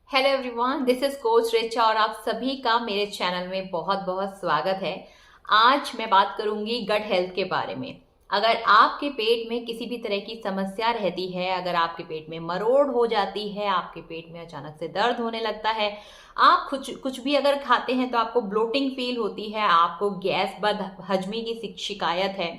Hello everyone, this is coach Richa और आप सभी का मेरे चैनल में बहुत बहुत स्वागत है। आज मैं बात करूंगी गट हेल्थ के बारे में। अगर आपके पेट में किसी भी तरह की समस्या रहती है, अगर आपके पेट में मरोड़ हो जाती है, आपके पेट में अचानक से दर्द होने लगता है, आप कुछ कुछ भी अगर खाते हैं तो आपको ब्लोटिंग फील होती है, आपको गैस बद हजमी की शिकायत है,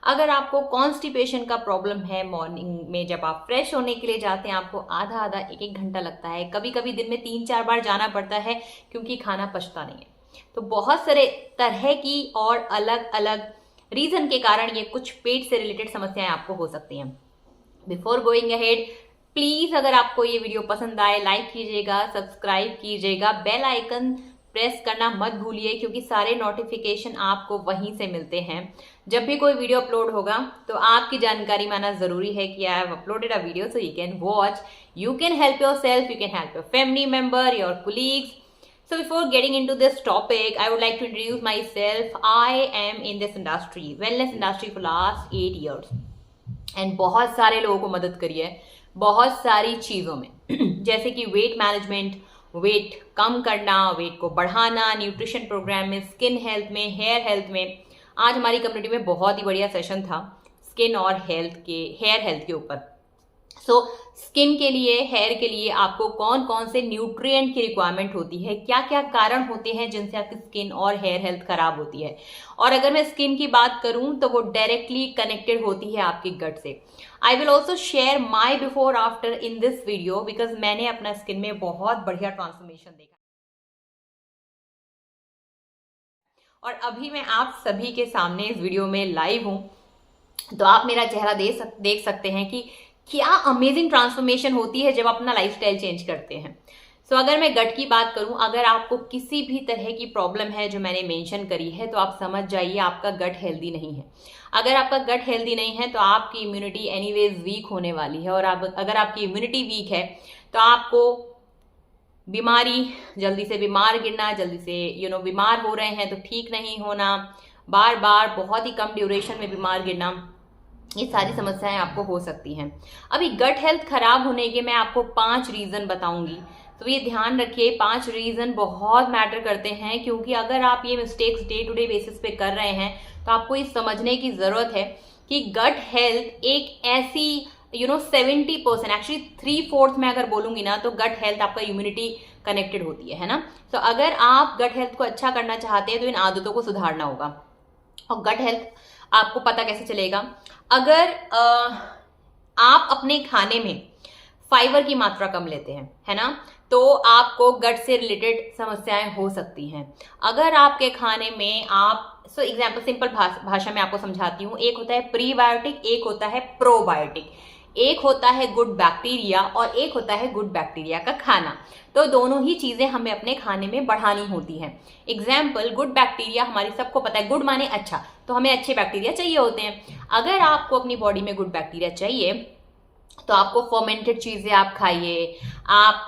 अगर आपको कॉन्स्टिपेशन का प्रॉब्लम है, मॉर्निंग में जब आप फ्रेश होने के लिए जाते हैं आपको आधा आधा एक एक घंटा लगता है, कभी कभी दिन में 3-4 बार जाना पड़ता है क्योंकि खाना पचता नहीं है। तो बहुत सारे तरह की और अलग अलग रीजन के कारण ये कुछ पेट से रिलेटेड समस्याएं आपको हो सकती हैं। बिफोर गोइंग अहेड, प्लीज अगर आपको ये वीडियो पसंद आए लाइक कीजिएगा, सब्सक्राइब कीजिएगा, बेल आइकन प्रेस करना मत भूलिए क्योंकि सारे नोटिफिकेशन आपको वहीं से मिलते हैं। जब भी कोई वीडियो अपलोड होगा तो आपकी जानकारी में आना जरूरी है कि I have uploaded a video so you can watch, you can help your self, you can help your family member, your colleagues. So before getting into this topic, I would like to introduce myself. I am in this industry, wellness industry for last 8 years. And बहुत सारे लोगों को मदद करी है बहुत सारी चीज़ों में जैसे कि वेट मैनेजमेंट, वेट कम करना, वेट को बढ़ाना, न्यूट्रिशन प्रोग्राम में, स्किन हेल्थ में, हेयर हेल्थ में. आज हमारी कम्युनिटी में बहुत ही बढ़िया सेशन था स्किन और हेयर हेल्थ के ऊपर. सो स्किन के लिए, हेयर के लिए आपको कौन कौन से न्यूट्रिएंट की रिक्वायरमेंट होती है, क्या क्या कारण होते हैं जिनसे आपकी स्किन और हेयर हेल्थ खराब होती है. और अगर मैं स्किन की बात करूं तो वो डायरेक्टली कनेक्टेड होती है आपकी गट से. I will also share my before after in this video because मैंने अपना स्किन में बहुत बढ़िया ट्रांसफॉर्मेशन देखा और अभी मैं आप सभी के सामने इस वीडियो में लाइव हूं तो आप मेरा चेहरा देख सकते हैं कि क्या अमेजिंग ट्रांसफॉर्मेशन होती है जब आप अपना लाइफस्टाइल चेंज करते हैं. सो अगर मैं गट की बात करूं, अगर आपको किसी भी तरह की प्रॉब्लम है जो मैंने मेंशन करी है तो आप समझ जाइए आपका गट हेल्दी नहीं है. अगर आपका गट हेल्दी नहीं है तो आपकी इम्यूनिटी एनीवेज वीक होने वाली है और अगर आपकी इम्यूनिटी वीक है तो आपको बीमारी, जल्दी से बीमार गिरना, जल्दी से बीमार हो रहे हैं तो ठीक नहीं होना, बार बार बहुत ही कम ड्यूरेशन में बीमार गिरना, ये सारी समस्याएं आपको हो सकती हैं. अभी गट हेल्थ खराब होने के मैं आपको 5 रीजन बताऊंगी. तो ये ध्यान रखिए, 5 रीजन बहुत मैटर करते हैं क्योंकि अगर आप ये mistakes day to day basis पे कर रहे हैं तो आपको ये समझने की जरूरत है कि गट हेल्थ एक ऐसी 70%, एक्चुअली 3/4 में अगर बोलूंगी ना तो गट हेल्थ आपका इम्यूनिटी कनेक्टेड होती है ना. तो अगर आप गट हेल्थ को अच्छा करना चाहते हैं तो इन आदतों को सुधारना होगा. और गट हेल्थ आपको पता कैसे चलेगा? अगर आप अपने खाने में फाइबर की मात्रा कम लेते हैं, है ना, तो आपको गट से रिलेटेड समस्याएं हो सकती हैं. अगर आपके खाने में आप एग्जाम्पल सिंपल भाषा में आपको समझाती हूँ. एक होता है प्रीबायोटिक, एक होता है प्रोबायोटिक, एक होता है गुड बैक्टीरिया और एक होता है गुड बैक्टीरिया का खाना. तो दोनों ही चीजें हमें अपने खाने में बढ़ानी होती हैं. एग्जाम्पल, गुड बैक्टीरिया हमारी सबको पता है, गुड माने अच्छा, तो हमें अच्छे बैक्टीरिया चाहिए होते हैं. अगर आपको अपनी बॉडी में गुड बैक्टीरिया चाहिए तो आपको फर्मेंटेड चीजें आप खाइए. आप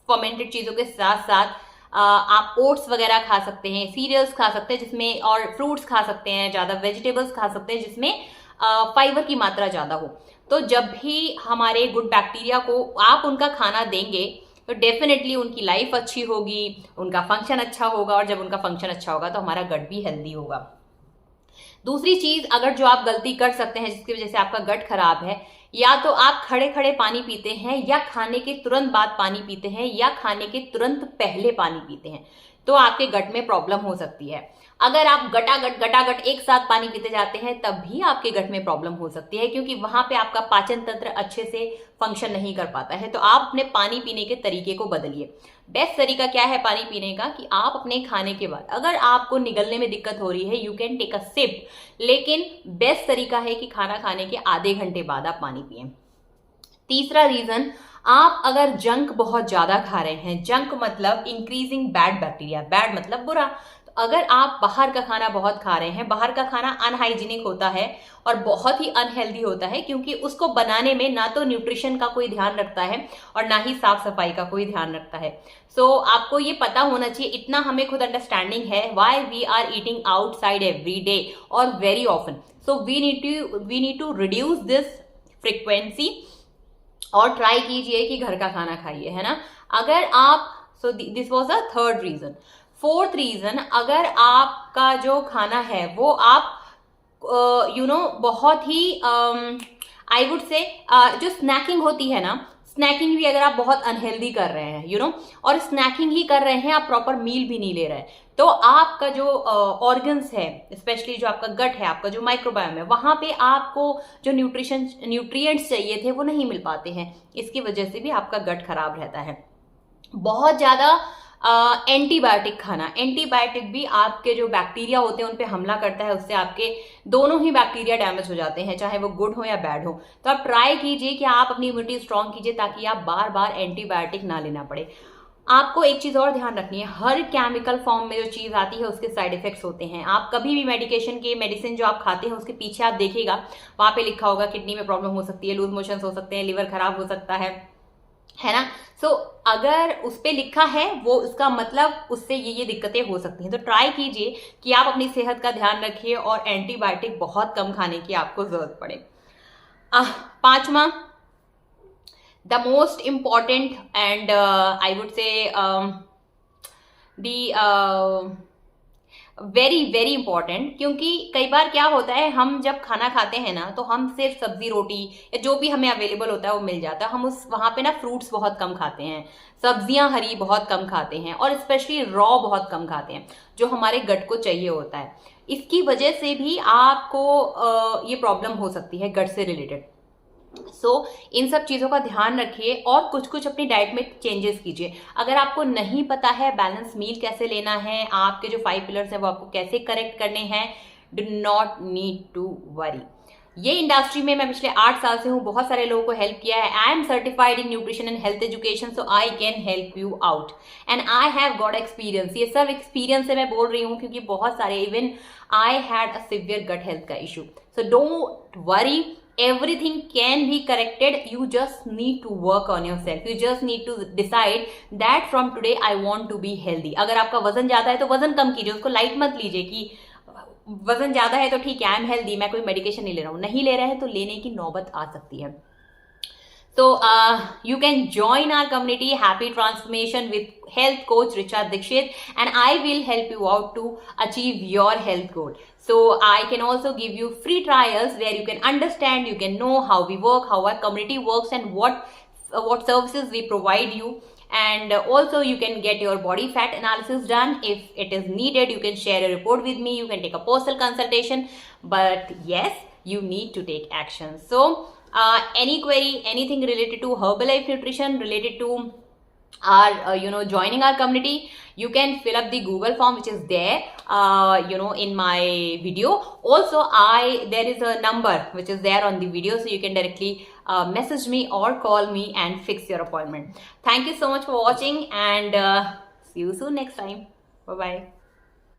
फर्मेंटेड चीजों के साथ साथ आप ओट्स वगैरह खा सकते हैं, सीरियल्स खा सकते हैं जिसमें, और फ्रूट्स खा सकते हैं, ज्यादा वेजिटेबल्स खा सकते हैं जिसमें फाइबर की मात्रा ज्यादा हो. तो जब भी हमारे गुड बैक्टीरिया को आप उनका खाना देंगे तो डेफिनेटली उनकी लाइफ अच्छी होगी, उनका फंक्शन अच्छा होगा, और जब उनका फंक्शन अच्छा होगा तो हमारा गट भी हेल्दी होगा. दूसरी चीज अगर जो आप गलती कर सकते हैं जिसकी वजह से आपका गट खराब है, या तो आप खड़े खड़े पानी पीते हैं, या खाने के तुरंत बाद पानी पीते हैं, या खाने के तुरंत पहले पानी पीते हैं, तो आपके गट में प्रॉब्लम हो सकती है. अगर आप गटागट एक साथ पानी पीते जाते हैं तब भी आपके गट में प्रॉब्लम हो सकती है क्योंकि वहां पे आपका पाचन तंत्र अच्छे से फंक्शन नहीं कर पाता है. तो आप अपने पानी पीने के तरीके को बदलिए. बेस्ट तरीका क्या है पानी पीने का कि आप अपने खाने के बाद, अगर आपको निगलने में दिक्कत हो रही है, you can take a sip, लेकिन बेस्ट तरीका है कि खाना खाने के आधे घंटे बाद आप पानी पिए. तीसरा रीजन, आप अगर जंक बहुत ज्यादा खा रहे हैं, जंक मतलब इंक्रीजिंग बैड बैक्टीरिया, बैड मतलब बुरा, तो अगर आप बाहर का खाना बहुत खा रहे हैं, बाहर का खाना अनहाइजीनिक होता है और बहुत ही अनहेल्दी होता है क्योंकि उसको बनाने में ना तो न्यूट्रिशन का कोई ध्यान रखता है और ना ही साफ सफाई का कोई ध्यान रखता है. सो आपको ये पता होना चाहिए, इतना हमें खुद अंडरस्टैंडिंग है why we are eating outside every day और very often. So we need to reduce this frequency और ट्राई कीजिए कि घर का खाना खाइए, है ना। अगर आप, so this was a third reason. Fourth reason, अगर आपका जो खाना है वो आप बहुत ही आई वुड से जो स्नैकिंग होती है ना, स्नैकिंग भी अगर आप बहुत अनहेल्दी कर रहे हैं और स्नैकिंग ही कर रहे हैं, आप प्रॉपर मील भी नहीं ले रहे हैं, तो आपका जो ऑर्गन्स है, स्पेशली जो आपका गट है, आपका जो माइक्रोबायोम है, वहां पे आपको जो न्यूट्रिएंट्स चाहिए थे वो नहीं मिल पाते हैं। इसकी वजह से भी आपका गट खराब रहता है। बहुत ज्यादा एंटीबायोटिक खाना, एंटीबायोटिक भी आपके जो बैक्टीरिया होते हैं उन पे हमला करता है, उससे आपके दोनों ही बैक्टीरिया डैमेज हो जाते हैं, चाहे वो गुड हो या बैड हो। तो आप ट्राई कीजिए कि आप अपनी इम्यूनिटी स्ट्रांग कीजिए ताकि आप बार बार एंटीबायोटिक ना लेना पड़े। आपको एक चीज और ध्यान रखनी है, हर केमिकल फॉर्म में जो चीज आती है उसके साइड इफेक्ट्स होते हैं। आप कभी भी मेडिसिन जो आप खाते हैं उसके पीछे आप देखिएगा, वहां पे लिखा होगा किडनी में प्रॉब्लम हो सकती है, लूज मोशंस हो सकते हैं, लिवर खराब हो सकता है ना। सो अगर उस पे लिखा है वो, उसका मतलब उससे ये दिक्कतें हो सकती हैं। तो ट्राई कीजिए कि आप अपनी सेहत का ध्यान रखिए और एंटीबायोटिक बहुत कम खाने की आपको जरूरत पड़े। पांचवा, the most important and I would say the very very important, क्योंकि कई बार क्या होता है, हम जब खाना खाते हैं ना तो हम सिर्फ सब्जी रोटी या जो भी हमें अवेलेबल होता है वो मिल जाता है, हम उस वहां पे ना फ्रूट्स बहुत कम खाते हैं, सब्जियां हरी बहुत कम खाते हैं, और स्पेशली रॉ बहुत कम खाते हैं जो हमारे गट को चाहिए होता है। इसकी वजह से भी आपको ये प्रॉब्लम हो सकती है गट से रिलेटेड। सो इन सब चीज़ों का ध्यान रखिए और कुछ कुछ अपनी डाइट में चेंजेस कीजिए। अगर आपको नहीं पता है बैलेंस मील कैसे लेना है, आपके जो 5 पिलर्स हैं वो आपको कैसे करेक्ट करने हैं, do not need to worry. ये इंडस्ट्री में मैं पिछले 8 साल से हूँ, बहुत सारे लोगों को हेल्प किया है। I am certified in nutrition and health education, so I can help you out and I have got experience. ये सब एक्सपीरियंस से मैं बोल रही हूँ क्योंकि बहुत सारे, even I had a severe gut health का issue. So don't worry, everything can be corrected. You just need to work on yourself. You just need to decide that from today I want to be healthy. अगर आपका वजन ज्यादा है तो वजन कम कीजिए, उसको लाइट मत लीजिए कि वजन ज्यादा है तो ठीक है, आई एम हेल्दी, मैं कोई मेडिकेशन नहीं ले रहा हूँ। नहीं ले रहे हैं तो लेने की नौबत आ सकती है। So you can join our community Happy Transformation with health coach Richa Dixit, and I will help you out to achieve your health goal. So I can also give you free trials where you can understand, you can know how we work, how our community works, and what services we provide you. And also you can get your body fat analysis done. If it is needed, you can share a report with me, you can take a personal consultation, but yes, you need to take action. So any query, anything related to Herbalife Nutrition, related to our joining our community, you can fill up the Google form which is there in my video. Also there is a number which is there on the video, so you can directly message me or call me and fix your appointment. Thank you so much for watching, and see you soon next time. Bye bye.